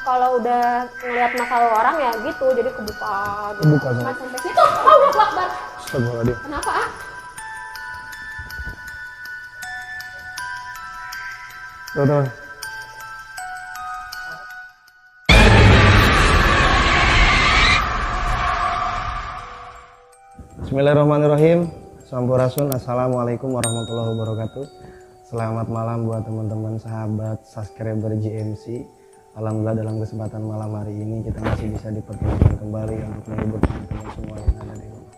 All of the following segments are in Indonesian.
kalau udah ngeliat masa lalu orang ya gitu, jadi kebuka gitu. Kebuka Nggak sama. sampai situ. Allahu Akbar. Astagfirullahaladzim. Kenapa ah? Tuh, tuh. Bismillahirrahmanirrahim. Sampurasun. Assalamualaikum warahmatullahi wabarakatuh. Selamat malam buat teman-teman sahabat subscriber JMC. Alhamdulillah dalam kesempatan malam hari ini kita masih bisa dipertemukan kembali untuk menghibur teman-teman semua yang ada di rumah.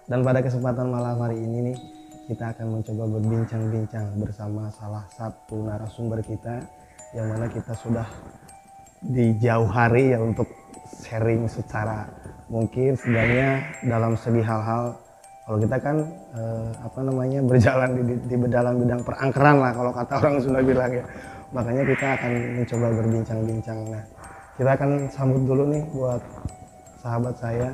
Dan pada kesempatan malam hari ini nih, kita akan mencoba berbincang-bincang bersama salah satu narasumber kita yang mana kita sudah di jauh hari ya untuk sharing secara mungkin setidaknya dalam segi hal-hal. Kalau kita kan berjalan di dalam bidang perangkeran lah kalau kata orang Sunda bilang ya. Makanya kita akan mencoba berbincang-bincang. Nah, kita akan sambut dulu nih buat sahabat saya,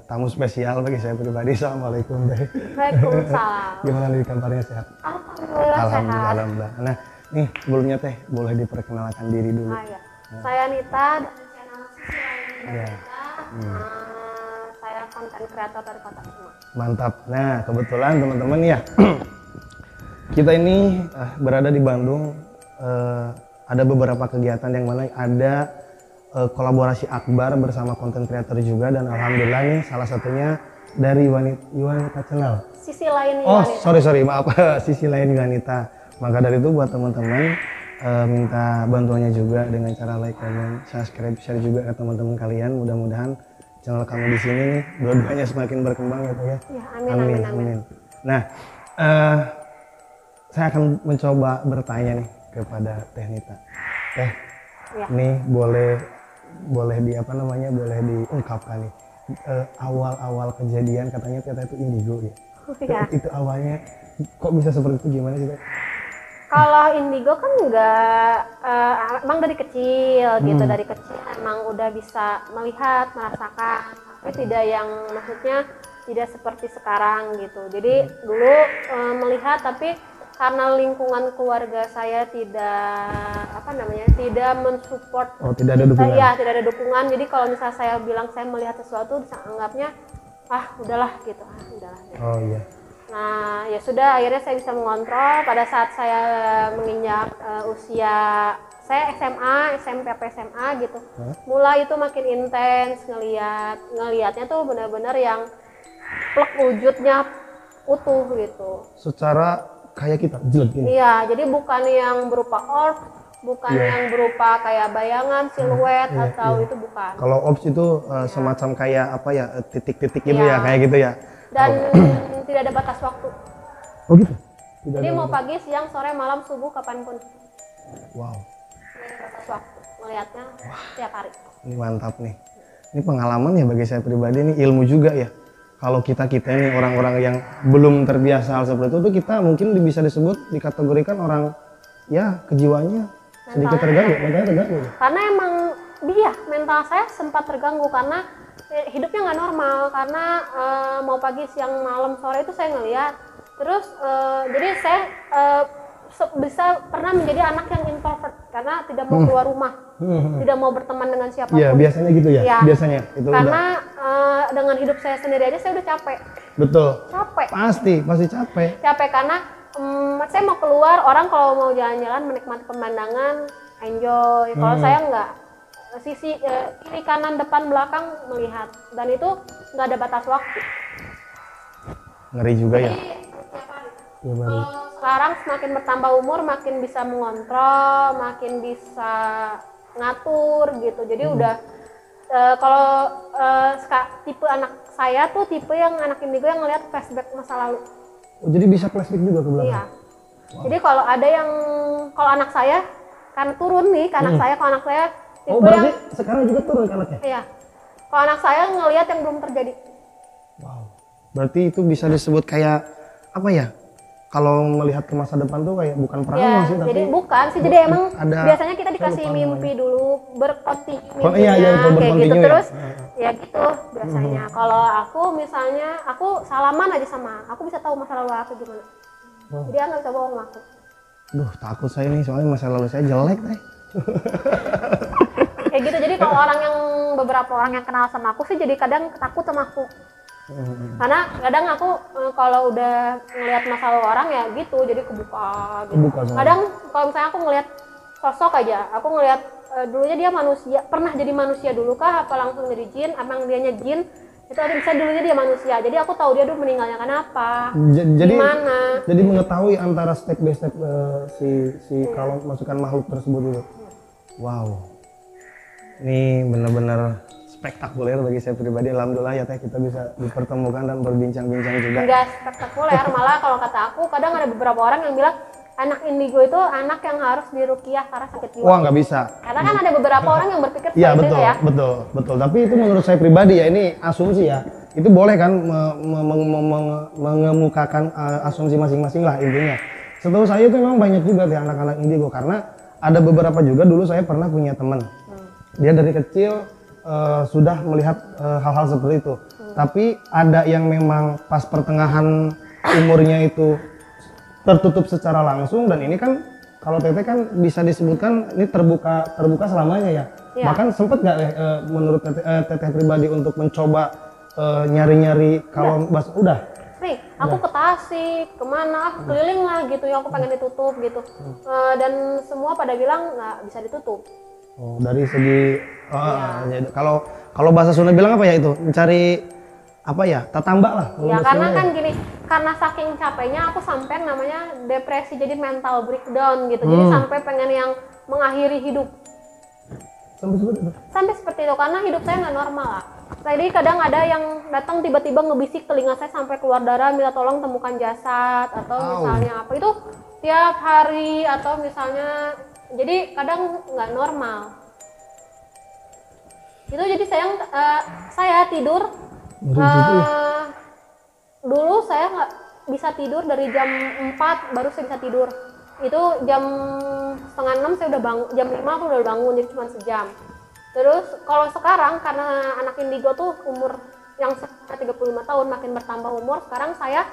tamu spesial bagi saya pribadi. Assalamualaikum Teh. Waalaikumsalam. Gimana nih kabarnya, sehat? Alhamdulillah sehat. Alhamdulillah. Nah, nih sebelumnya Teh boleh diperkenalkan diri dulu. Ah, ya. Saya Nita dari channel Sisi Lain Ya. Nita. Saya konten kreator dari Kota Kemang. Mantap. Nah, kebetulan teman-teman ya, kita ini berada di Bandung. Ada beberapa kegiatan yang mana ada kolaborasi akbar bersama konten kreator juga, dan alhamdulillah nih salah satunya dari Wanita Channel. Sisi Lain Oh, Wanita. sorry maaf. Sisi Lain Wanita. Maka dari itu buat teman-teman minta bantuannya juga dengan cara like, comment, subscribe, share juga ke teman-teman kalian. Mudah-mudahan channel kamu di sini nih dua-duanya semakin berkembang gitu ya. Ya, amin. Nah, saya akan mencoba bertanya nih kepada Teh Nita. Teh, Ya. nih boleh diungkapkan nih awal-awal kejadian katanya Teh itu indigo ya. Ya. Itu awalnya kok bisa seperti itu, gimana sih Teh? Kalau indigo kan enggak, emang dari kecil gitu, dari kecil emang udah bisa melihat, merasakan, tapi tidak yang maksudnya tidak seperti sekarang gitu. Jadi dulu melihat, tapi karena lingkungan keluarga saya tidak mensupport. Oh, tidak ada dukungan. Iya, tidak ada dukungan. Jadi kalau misalnya saya bilang saya melihat sesuatu, bisa anggapnya udahlah gitu. Gitu. Oh iya. Nah, ya sudah, akhirnya saya bisa mengontrol pada saat saya menginjak usia saya SMA, SMP, SMA gitu. Mulai itu makin intens ngelihatnya tuh benar-benar yang plek wujudnya utuh gitu. Secara kayak kita jelek gini. Iya, jadi bukan yang berupa orb, bukan yang berupa kayak bayangan, siluet atau itu bukan. Kalau orbs itu semacam kayak titik-titik gitu ya, kayak gitu ya. Dan tidak ada batas waktu. Oh gitu. Jadi mau pagi, siang, sore, malam, subuh, kapanpun. Wow. Tidak ada batas waktu. Melihatnya tiap hari. Ini mantap nih. Ini pengalaman ya bagi saya pribadi, ini ilmu juga ya. Kalau kita ini orang-orang yang belum terbiasa hal seperti itu, tuh kita mungkin bisa disebut dikategorikan orang ya kejiwaannya sedikit terganggu, mentalnya terganggu. Karena emang mental saya sempat terganggu karena hidupnya nggak normal, karena mau pagi, siang, malam, sore itu saya ngelihat. Terus jadi saya bisa pernah menjadi anak yang introvert karena tidak mau keluar rumah, tidak mau berteman dengan siapapun. Iya, biasanya gitu ya. Ya, biasanya itu karena dengan hidup saya sendiri aja saya udah capek. Betul. Capek. Pasti capek. Capek karena saya mau keluar, orang kalau mau jalan-jalan menikmati pemandangan, enjoy. Kalau saya enggak, sisi kiri, kanan, depan, belakang melihat, dan itu nggak ada batas waktu. Ngeri juga ya. Jadi, kalau sekarang semakin bertambah umur, makin bisa mengontrol, makin bisa ngatur gitu. Jadi udah kalau tipe anak saya tuh tipe yang anak indigo yang ngelihat flashback masa lalu. Oh, jadi bisa flashback juga ke belakang. Iya. Wow. Jadi kalau ada yang, kalau anak saya kan turun nih ke anak saya, kalau anak saya tipe berarti yang sekarang juga turun ke anaknya? Iya. Kalau anak saya ngelihat yang belum terjadi. Wow. Berarti itu bisa disebut kayak apa ya? Kalau melihat ke masa depan tuh kayak bukan peramal sih, tapi jadi bukan sih, jadi emang biasanya kita dikasih mimpi dulu, berkontinu mimpinya, kayak gitu terus ya gitu biasanya. Kalau aku misalnya, aku salaman aja sama, aku bisa tahu masa lalu aku gimana. Jadi nggak bisa bohong sama aku. Duh, takut saya nih soalnya masa lalu saya jelek deh. kayak gitu. Jadi kalau beberapa orang yang kenal sama aku sih jadi kadang takut sama aku. Karena kadang aku kalau udah ngelihat masa lalu orang ya gitu, jadi kebuka gitu. Kadang kalau misalnya aku ngelihat sosok aja, aku ngelihat dulunya dia manusia, pernah jadi manusia dulu kah apa langsung jadi jin, emang dianya jin, itu ada bisa dulunya dia manusia. Jadi aku tahu dia dulu meninggalnya kenapa, gimana. Jadi mengetahui antara step by step si kalau masukkan makhluk tersebut itu. Wow. Ini benar-benar spektakuler bagi saya pribadi. Alhamdulillah ya Teh, kita bisa dipertemukan dan berbincang-bincang juga. Enggak spektakuler, malah kalau kata aku kadang ada beberapa orang yang bilang anak indigo itu anak yang harus diruqyah karena sakit jiwa. Wah, nggak bisa. Karena kan ada beberapa orang yang berpikir Iya seperti betul, itu ya. betul. Tapi itu menurut saya pribadi ya, ini asumsi ya. Itu boleh kan mengemukakan asumsi masing-masing lah intinya. Setahu saya itu memang banyak juga di anak-anak indigo, karena ada beberapa juga dulu saya pernah punya teman. Dia dari kecil sudah melihat hal-hal seperti itu. Tapi ada yang memang pas pertengahan umurnya itu tertutup secara langsung, dan ini kan kalau Teteh kan bisa disebutkan ini terbuka selamanya ya. Bahkan sempat nggak menurut Teteh pribadi untuk mencoba nyari-nyari kalau udah? Nih, aku ke Tasik, kemana, keliling lah gitu ya, aku pengen ditutup gitu. Dan semua pada bilang nggak bisa ditutup. Oh, dari segi kalau bahasa Sunda bilang apa ya itu? Mencari apa ya? Tatambak lah. Ya karena kan gini, karena saking capeknya aku sampai namanya depresi, jadi mental breakdown gitu. Jadi sampai pengen yang mengakhiri hidup. Sampai seperti itu karena hidup saya nggak normal lah. Jadi kadang ada yang datang tiba-tiba ngebisik telinga saya sampai keluar darah, minta tolong temukan jasad atau misalnya apa itu tiap hari, atau misalnya jadi kadang nggak normal. Itu jadi saya tidur dulu saya nggak bisa tidur dari jam 4 baru saya bisa tidur. Itu jam setengah 6 saya udah bangun, jam 5 aku udah bangun, jadi cuma sejam. Terus kalau sekarang karena anak indigo tuh umur yang 35 tahun makin bertambah umur, sekarang saya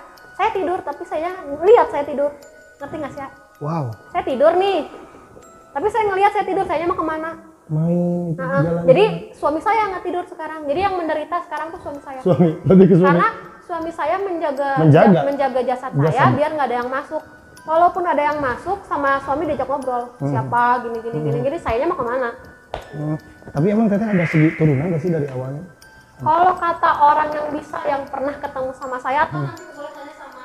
tidur tapi saya lihat saya tidur. Ngerti nggak sih? Wow. Saya tidur nih. Tapi saya ngelihat saya tidur, saya mau kemana? Main jalan. Jadi suami saya nggak tidur sekarang. Jadi yang menderita sekarang tuh suami saya. Lebih ke suami. Karena suami saya menjaga jasad saya biar nggak ada yang masuk. Walaupun ada yang masuk, sama suami diajak ngobrol. Siapa gini. Sayanya mau kemana? Tapi emang Teteh ada segi turunan nggak sih dari awalnya? Kalau kata orang yang yang pernah ketemu sama saya tuh nanti boleh tanya sama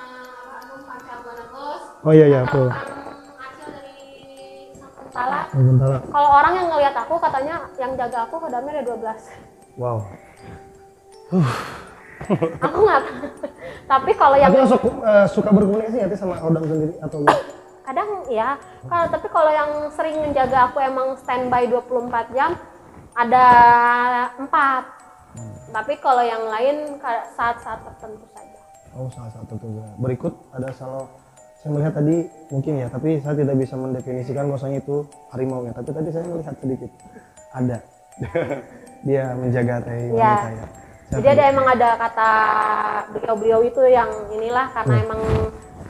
Anum Pancabuana. Oh iya tuh. Kalau orang yang ngelihat aku katanya yang jaga aku kodamnya ada 12. Wow. Aku nggak. Tapi kalau yang suka berkomunikasi nggak sama kodam sendiri atau enggak? Kadang ya. Tapi kalau yang sering menjaga aku emang standby 24 jam ada 4. Tapi kalau yang lain saat-saat tertentu saja. Oh, saat-saat tertentu. Berikut ada saya melihat tadi mungkin ya, tapi saya tidak bisa mendefinisikan bahwasanya itu harimau ya. Tapi tadi saya melihat sedikit ada dia menjaga teh wanita ya. Jadi emang ada kata beliau itu yang inilah karena emang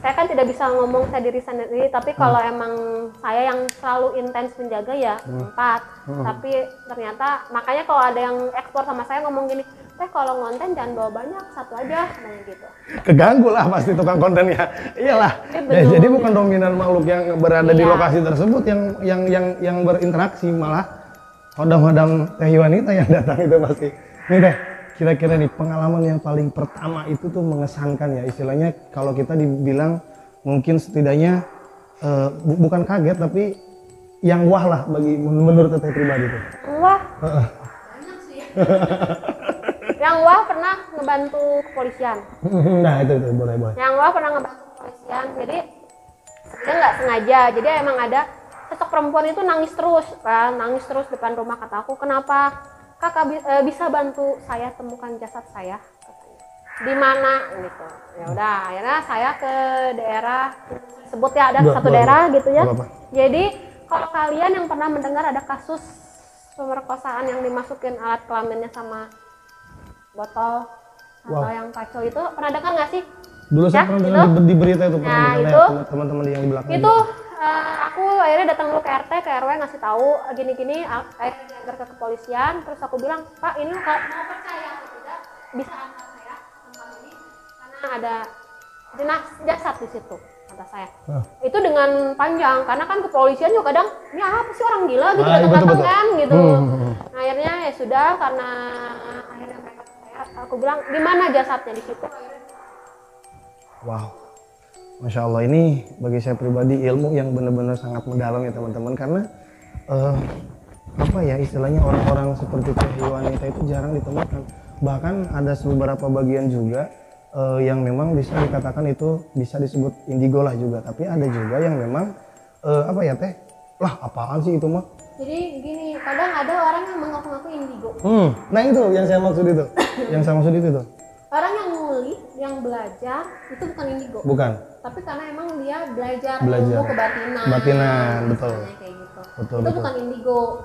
saya kan tidak bisa ngomong saya diri sendiri, tapi kalau emang saya yang selalu intens menjaga ya 4. Tapi ternyata makanya kalau ada yang ekspor sama saya ngomong gini, Teh kalau ngonten jangan bawa banyak, 1 aja katanya gitu. Keganggu lah pasti tukang kontennya. Iyalah. Ya, jadi bukan dominan makhluk yang berada di lokasi tersebut yang berinteraksi, malah hodam-hodam teh wanita yang datang itu pasti. Nih Teh, kira-kira nih pengalaman yang paling pertama itu tuh mengesankan ya, istilahnya kalau kita dibilang mungkin setidaknya bukan kaget tapi yang wah lah bagi menurut Teteh pribadi tuh. Wah. Banyak sih. Yang wah pernah ngebantu kepolisian. Nah itu boleh. Yang wah pernah ngebantu kepolisian, jadi dia nggak sengaja, jadi emang ada sosok perempuan itu nangis terus depan rumah. Kata aku, kenapa kakak bisa bantu saya temukan jasad saya, katanya. Di mana gitu. Ya udah, akhirnya saya ke daerah sebut ya, ada satu daerah gitu ya. Jadi kalau kalian yang pernah mendengar ada kasus pemerkosaan yang dimasukin alat kelaminnya sama botol atau yang kacau itu, pernah dengar nggak sih? Dulu saya pernah dengar di berita itu, pernah dengar teman-teman yang di belakang. Itu aku akhirnya datang dulu ke RT, ke RW ngasih tahu gini-gini, akhirnya diantar ke kepolisian. Terus aku bilang, Pak ini kalau mau percaya atau tidak bisa antar saya tempat ini karena ada jasad di situ, kata saya. Itu dengan panjang, karena kan kepolisian juga kadang, ini apa sih orang gila gitu datang-datang kan gitu. Nah, akhirnya ya sudah, karena akhirnya mereka percaya, aku bilang di mana jasadnya di situ. Wow, Masya Allah, ini bagi saya pribadi ilmu yang benar-benar sangat mendalam ya teman-teman, karena apa ya istilahnya orang-orang seperti Teh wanita itu jarang ditemukan. Bahkan ada beberapa bagian juga yang memang bisa dikatakan itu bisa disebut indigo lah juga, tapi ada juga yang memang apa ya Teh, lah apaan sih itu mah. Jadi gini, kadang ada orang yang mengaku-ngaku indigo. Nah itu yang saya maksud itu, yang saya maksud itu tuh. Orang yang ngulik, yang belajar itu bukan indigo. Bukan. Tapi karena emang dia belajar Belajar. ilmu kebatinan. Batinan, betul. Misalnya kayak gitu. Betul, itu betul. bukan indigo.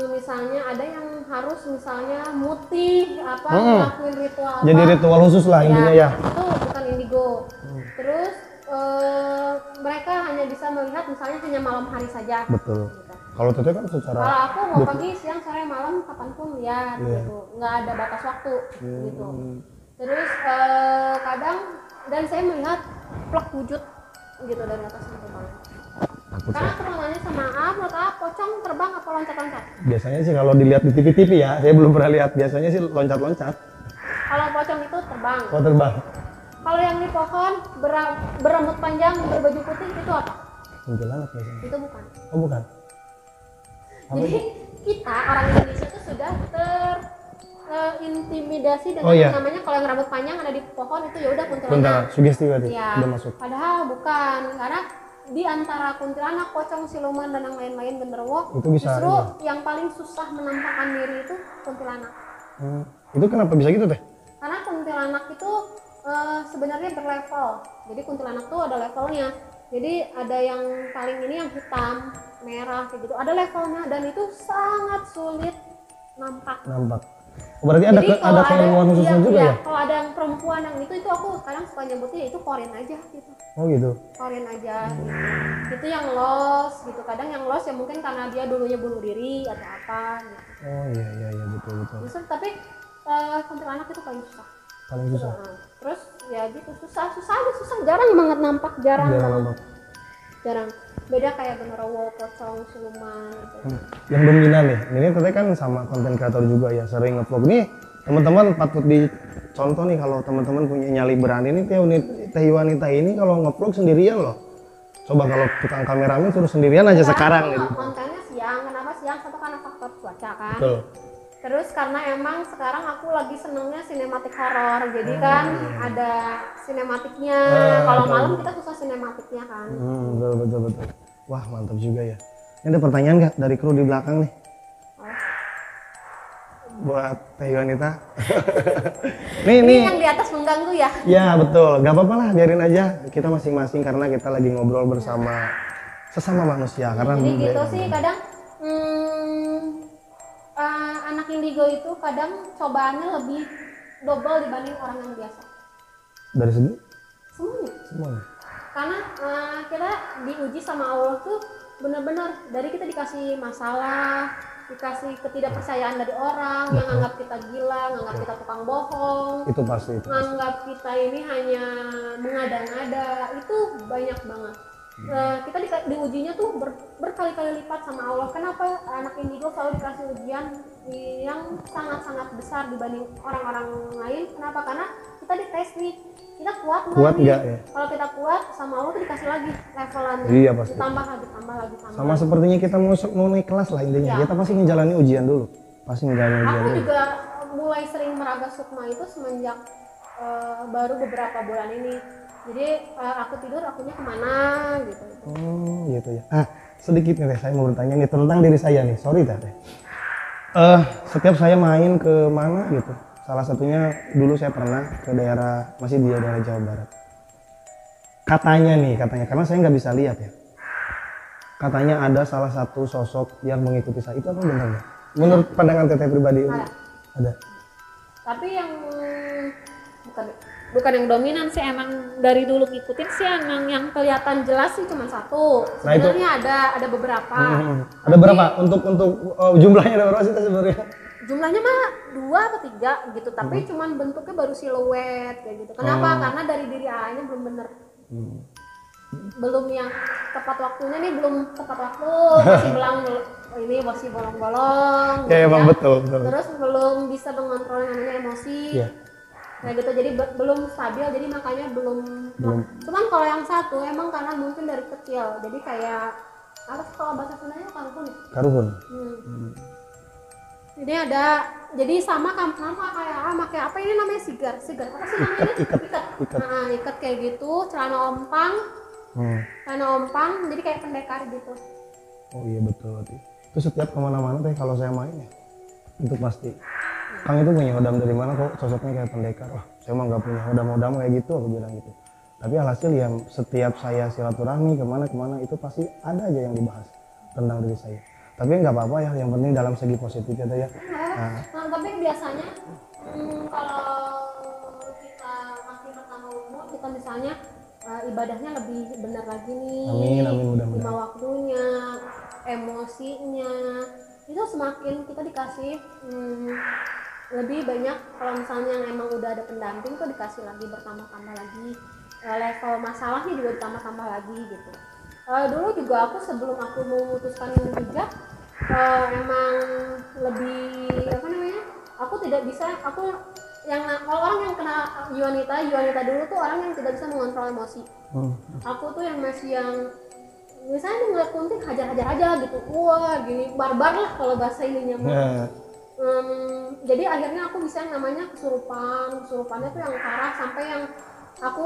Misalnya ada yang harus misalnya mutih apa ngelakuin ritual apa. Jadi ritual khusus lah intinya ya. Itu bukan indigo. Terus mereka hanya bisa melihat misalnya hanya malam hari saja. Betul. Gitu. Kalau Teteh kan secara Kalau aku mau pagi, siang, sore, malam kapanpun lihat gitu, nggak ada batas waktu gitu. Terus kadang dan saya melihat plak wujud gitu dari atas sampai bawah. Karena aku mau nanya sama menurut pocong terbang apa loncat-loncat? Biasanya sih kalau dilihat di TV-TV ya, saya belum pernah lihat. Biasanya sih loncat-loncat. Kalau pocong itu terbang. Oh terbang. Kalau yang di pohon berambut panjang berbaju putih itu apa? Kuntilanak biasanya. Itu bukan. Oh bukan. Jadi kita orang Indonesia itu sudah terintimidasi dengan yang namanya kalau yang rambut panjang ada di pohon itu ya udah kuntilanak. Sugesti berarti. Ya, Udah masuk. padahal bukan, karena di antara kuntilanak, pocong, siluman dan yang lain-lain genderuwo itu bisa justru yang paling susah menampakkan diri itu kuntilanak. Itu kenapa bisa gitu Teh? Karena kuntilanak itu sebenarnya berlevel. Jadi kuntilanak tuh ada levelnya. Jadi ada yang paling ini yang hitam, merah kayak gitu. Ada levelnya dan itu sangat sulit nampak. Berarti Jadi ada keilmuan khususnya juga ya? Kalau ada yang perempuan yang itu aku kadang suka nyebutnya itu korin aja gitu. Oh gitu. Korin aja gitu. Itu yang lost gitu. Kadang yang lost ya mungkin karena dia dulunya bunuh diri atau apa gitu. Oh iya betul. Justru tapi kuntilanak itu paling susah. Paling susah. Terus ya gitu susah jarang banget nampak, jarang. Beda kayak genderuwo, pocong, siluman gitu. Yang dominan nih, ini Teteh kan sama konten kreator juga ya, sering ngevlog nih. Teman-teman patut dicontoh nih kalau teman-teman punya nyali berani nih Teh wanita ini kalau ngevlog sendirian loh. Coba kalau tukang kameramen suruh sendirian aja sekarang gitu. Kontennya siang, kenapa siang? Satu karena faktor cuaca kan. Betul. Terus karena emang sekarang aku lagi senengnya sinematik horor, jadi kan ada sinematiknya. Kalau malam kita susah sinematiknya kan. Betul. Wah mantap juga ya. Ini ada pertanyaan nggak dari kru di belakang nih? Buat Teh wanita. Ini yang di atas mengganggu ya? Ya betul, nggak apa-apa lah, biarin aja. Kita masing-masing karena kita lagi ngobrol bersama sesama manusia. Karena jadi gitu sih kadang. Anak indigo itu kadang cobaannya lebih double dibanding orang yang biasa. Dari segi? Semuanya. Karena kita diuji sama Allah tuh benar-benar dari kita dikasih masalah, dikasih ketidakpercayaan dari orang yang anggap kita gila, nganggap kita tukang bohong. Itu pasti. Nganggap kita ini hanya mengada-ngada, itu banyak banget. Kita diujinya tuh berkali-kali lipat sama Allah. Kenapa anak indigo selalu dikasih ujian yang sangat-sangat besar dibanding orang-orang lain? Kenapa? Karena kita dites nih, kita kuat nggak ya? Kalau kita kuat sama Allah tuh dikasih lagi levelannya. Iya pasti. Ditambah lagi. Sama sepertinya kita mau naik kelas lah intinya. Kita pasti ngejalani ujian dulu. Aku juga mulai sering meraga sukma itu semenjak baru beberapa bulan ini. Jadi aku tidur akunya kemana gitu. Oh gitu ya. Sedikit nih saya mau bertanya nih tentang diri saya nih. Sorry Teh. Setiap saya main ke mana gitu. Salah satunya dulu saya pernah ke masih di daerah Jawa Barat. Katanya karena saya nggak bisa lihat ya. Katanya ada salah satu sosok yang mengikuti saya. Itu apa benar nggak? Menurut pandangan Teteh pribadi? Ada. Tapi yang bukan bukan yang dominan sih, emang dari dulu ngikutin sih emang yang kelihatan jelas sih cuma satu. Nah, itu. Sebenarnya ada beberapa. Ada berapa untuk jumlahnya ada berapa sih sebenarnya? Jumlahnya mah 2 atau 3 gitu, tapi cuman bentuknya baru siluet kayak gitu. Kenapa? Karena dari diri A-nya belum bener. Belum yang tepat waktunya nih, belum tepat waktu, masih belang ini masih bolong-bolong. Ya gitu emang betul. Terus belum bisa mengontrol yang namanya emosi. Iya. Nah gitu, jadi belum stabil, jadi makanya belum. Cuman kalau yang satu emang karena mungkin dari kecil, jadi kayak apa sih kalau bahasa Sundanya karuhun ya? Karuhun. Jadi jadi sama kayak pakai apa ini namanya sigar apa sih namanya? Ikat. Nah, ikat kayak gitu, celana ompang, jadi kayak pendekar gitu. Oh iya betul berarti. Itu setiap kemana-mana teh kalau saya main ya, itu pasti. Kang itu punya hodam dari mana kok sosoknya kayak pendekar? Wah, saya mah nggak punya hodam kayak gitu, aku bilang gitu. Tapi alhasil yang setiap saya silaturahmi kemana itu pasti ada aja yang dibahas tentang diri saya. Tapi nggak apa-apa ya, yang penting dalam segi positif ya. Nah, tapi biasanya kalau kita masih pertama umur, kita misalnya ibadahnya lebih benar lagi nih. Amin mudah-mudahan. Lima waktunya, emosinya, itu semakin kita dikasih lebih banyak. Kalau misalnya yang emang udah ada pendamping tuh dikasih lagi, bertambah-tambah lagi, level masalahnya juga ditambah-tambah lagi gitu. Dulu juga aku sebelum aku memutuskan hijab, emang lebih apa namanya, aku tidak bisa, kalau orang yang kena Yuanita dulu tuh orang yang tidak bisa mengontrol emosi. Aku tuh yang masih yang misalnya ngeliat kunti hajar aja gitu, wah gini barbar lah kalau bahasa ininya mah. Jadi akhirnya aku bisa yang namanya kesurupannya tuh yang parah, sampai yang aku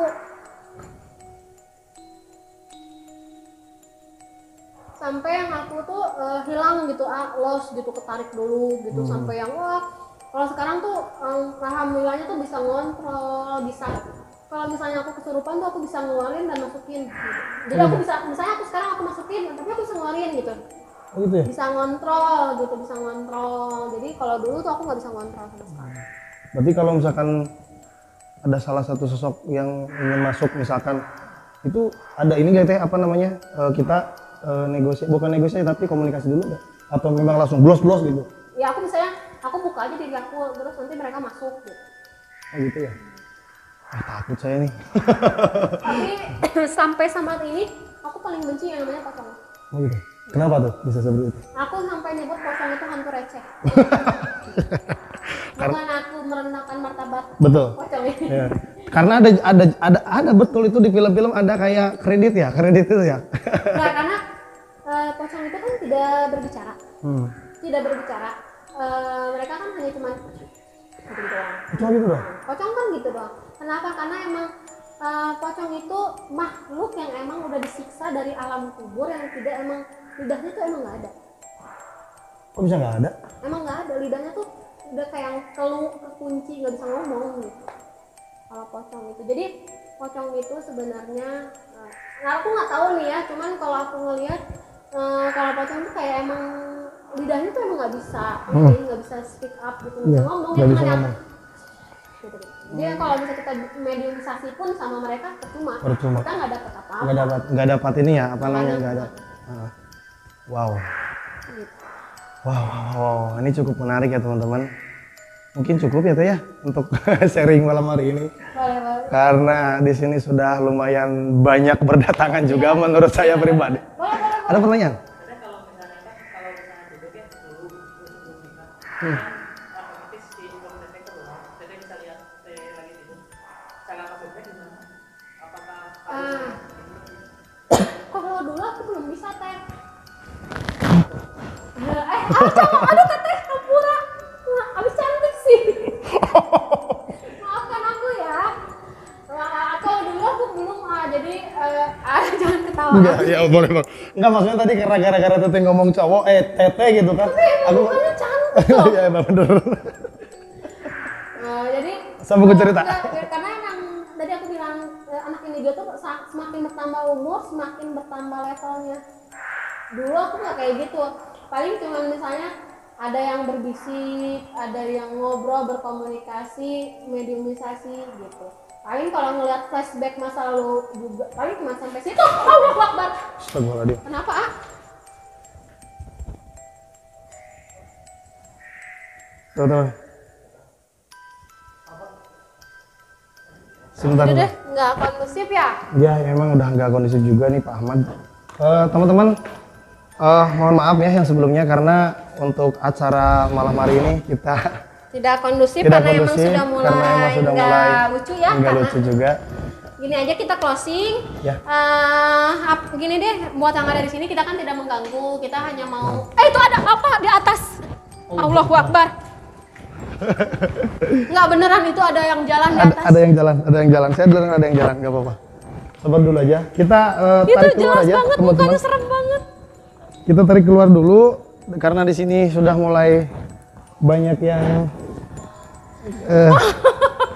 tuh hilang gitu, lost gitu, ketarik dulu gitu, sampai yang wah. Kalau sekarang tuh alhamdulillahnya tuh bisa ngontrol, bisa kalau misalnya aku kesurupan tuh aku bisa ngeluarin dan masukin gitu. Jadi aku bisa, misalnya sekarang aku masukin tapi aku bisa ngeluarin gitu. Oh gitu ya? Bisa ngontrol gitu, bisa ngontrol. Jadi kalau dulu tuh aku nggak bisa ngontrol sama sekali. Berarti kalau misalkan ada salah satu sosok yang ingin masuk, misalkan itu ada ini gak teh, apa namanya, kita bukan negosiasi tapi komunikasi dulu gak? Atau memang langsung blos gitu? Ya aku misalnya, aku buka aja diri aku, terus nanti mereka masuk gitu. Oh gitu ya? Takut saya nih. Tapi sampai saat ini aku paling benci yang namanya pocong. Oh gitu? Kenapa tuh bisa seperti itu? Aku sampai nyebut pocong itu hantu receh. Bukan aku merendahkan martabat pocong ini. Ya. Karena ada betul itu di film-film, ada kayak kredit itu ya. Nah, karena pocong itu kan tidak berbicara. Mereka kan hanya cuman gitu doang. Cuma gitu doang? Pocong kan gitu doang. Kenapa? Karena emang pocong itu makhluk yang emang udah disiksa dari alam kubur, yang tidak emang lidahnya tuh emang nggak ada. Kok bisa nggak ada? Emang nggak ada, lidahnya tuh udah kayak kekunci, nggak bisa ngomong gitu. Kalau pocong itu, jadi pocong itu sebenarnya, aku nggak tahu nih ya, cuman kalau aku ngelihat kalau pocong itu kayak emang lidahnya tuh emang nggak bisa, nggak bisa speak up gitu, nggak bisa ngomong, nggak bisa ngomong. Gitu. Jadi kalau bisa kita mediumisasi pun sama mereka percuma. Kita nggak dapat apa-apa. Nggak dapat ini ya, apa namanya, nggak ada. Wow. Gitu. Wow, ini cukup menarik ya teman-teman. Mungkin cukup ya Teh ya untuk sharing malam hari ini. Boleh. Karena di sini sudah lumayan banyak berdatangan juga menurut saya pribadi. Boleh. Ada pertanyaan? Kalau misalnya duduk ya dulu nikah, otomatis si komputernya keluar, jadi bisa lihat lagi tidur. Cara masuknya gimana? Apakah kalau dulu aku belum bisa Teh. Ada teteh Hampura. Abis cantik sih. Maafkan aku ya. Kalau dulu aku belum, jadi jangan ketawa. Enggak, ya boleh bang. Enggak, maksudnya tadi karena gara-gara teteh ngomong cowok, tete gitu kan. Tapi emang mukanya cantik loh. Iya emang bener. Jadi Sama gue cerita. karena emang tadi aku bilang anak indigo tuh semakin bertambah umur semakin bertambah levelnya. Dulu aku nggak kayak gitu, paling cuma misalnya ada yang berbisik, ada yang ngobrol, berkomunikasi, mediumisasi gitu. Paling kalau ngeliat flashback masa lalu juga, paling cuma sampai situ. Allahu Akbar. Astagfirullahaladzim. Kenapa, ah? Tuh. Sebentar. Udah deh, nggak kondusif ya? Ya, emang udah nggak kondusif juga nih Pak Ahmad. Teman-teman, mohon maaf ya yang sebelumnya karena untuk acara malam hari ini kita Tidak kondusif tidak karena kondusif, emang sudah karena emang sudah nggak mulai lucu ya. nggak Karena lucu juga. gini aja kita closing. Ya. Gini deh, buat yang ada di sini kita kan tidak mengganggu, kita hanya mau. Itu ada apa di atas? Allahu Akbar. Nggak beneran itu ada yang jalan di atas. Ada yang jalan. Saya duluan ada yang jalan, nggak apa-apa. Sabar dulu aja. Kita Itu tarik keluar jelas aja, banget, teman-teman. mukanya serem banget. Kita tarik keluar dulu karena di sini sudah mulai banyak yang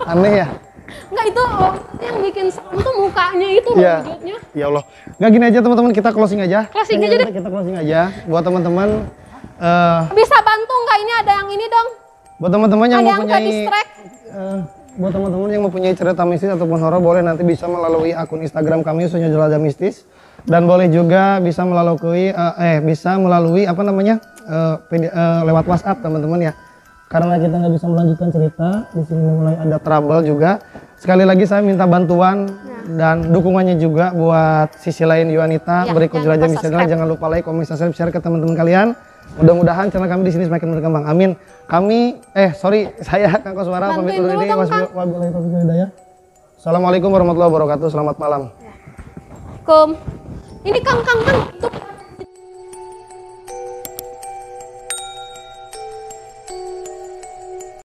aneh ya. Nggak itu yang bikin serem tuh mukanya itu loh Iya. wujudnya. Ya Allah. Nggak gini aja teman-teman, kita closing aja. Closing aja deh. Kita closing aja buat teman-teman. Bisa bantu nggak ini ada yang ini dong? Buat teman-teman yang Ada yang mempunyai ke-distract? buat teman-teman yang mempunyai cerita mistis ataupun horor boleh nanti bisa melalui akun Instagram kami Sunyo Jelajah Mistis, dan boleh juga bisa melalui apa namanya lewat WhatsApp teman-teman ya. Karena kita nggak bisa melanjutkan cerita di sini mulai ada trouble juga. Sekali lagi saya minta bantuan dan dukungannya juga buat sisi lain Yuanita Ya, berikut jangan Jelajah lupa Mistis. subscribe. Jangan lupa like, comment, subscribe, share ke teman-teman kalian. Mudah-mudahan channel kami di sini semakin berkembang. Amin. Saya Kang Koswara pamit Bantuin undur dulu diri. dong, Kang. Wabillahi taufiq wal hidayah. Assalamualaikum warahmatullahi wabarakatuh. Selamat malam. Ini Kang, tuh